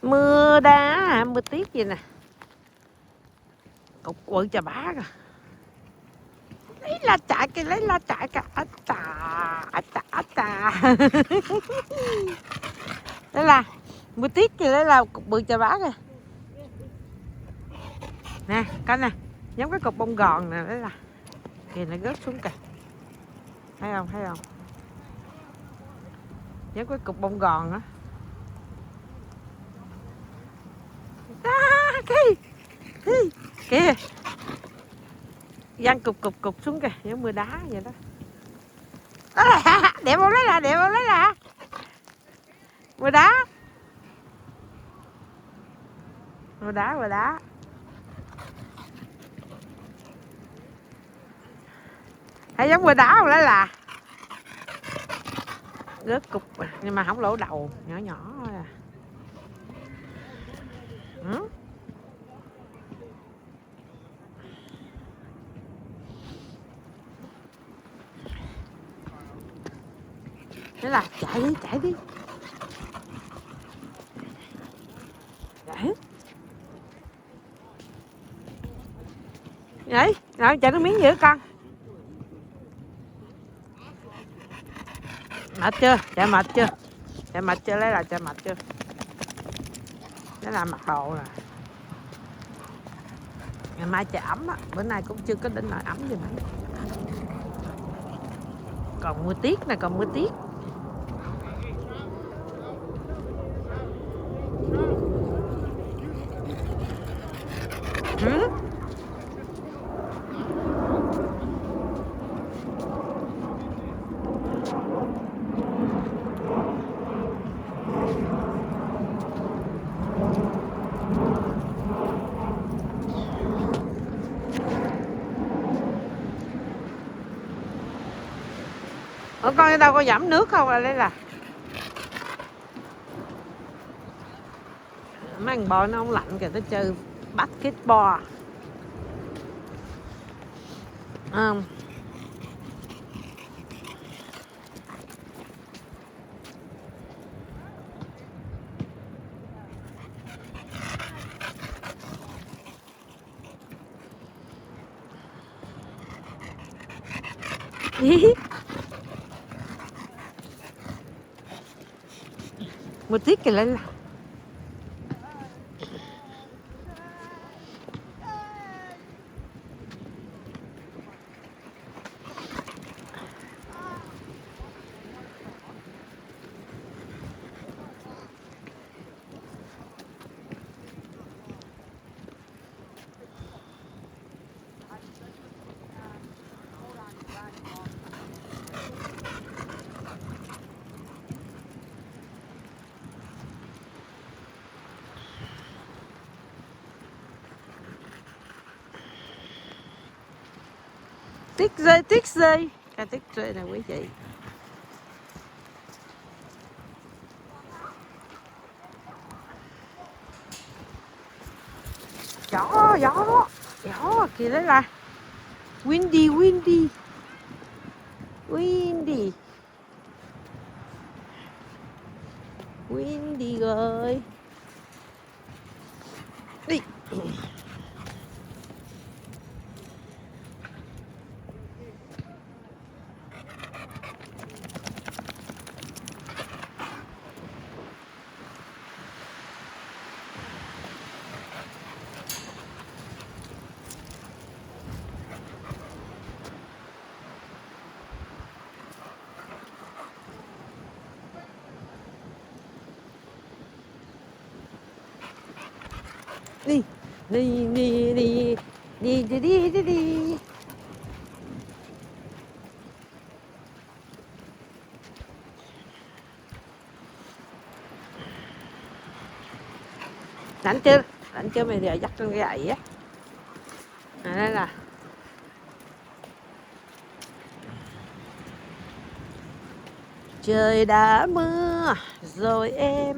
Mưa đá hả? Mưa tiết gì nè. Cục quự chà bá kìa. Lấy la chạy kìa, lấy la chạy kìa. Á chà, á chà, á chà. Đây là mưa tiết kìa, đây là cục bự chà bá kìa. Nè, coi nè. Giống cái cục bông gòn nè, đấy là. Kìa nó rớt xuống kìa. Thấy không, thấy không? Giống cái cục bông gòn á. Kìa. Văng cục xuống kìa, giống mưa đá vậy đó. Đẹp không, lấy là đẹp không, lấy là mưa đá, mưa đá, mưa đá. Thấy giống mưa đá không, lấy là rớt cục nhưng mà không lỗ đầu, nhỏ nhỏ thôi à. Ừ? Thế là chạy đi, chạy đi. Chạy. Vậy, rồi chạy nó miếng dữ con. Mệt chưa? Chạy mệt chưa? Chạy mệt chưa? Lấy là chạy mệt chưa? Lấy là mặc đồ nè. Ngày mai trời ấm á, bữa nay cũng chưa có đến nỗi ấm gì mấy. Còn mưa tiết nè, còn mưa tiết. Ừ? Ủa con ở đâu có giảm nước không à, đây là mấy thằng boy nó không lạnh kìa, nó chơi basketball không. Một tiết kìa, lên là tuyết rơi, cái tuyết rơi nè quý vị. Gió, gió, gió kìa, đấy là windy, windy, windy, windy rồi. Đi. Đi, đi, đi, đi, đi, đi, đi, đi, đi. Rảnh chưa bây giờ dắt con gậy á. À, đây là trời đã mưa rồi em.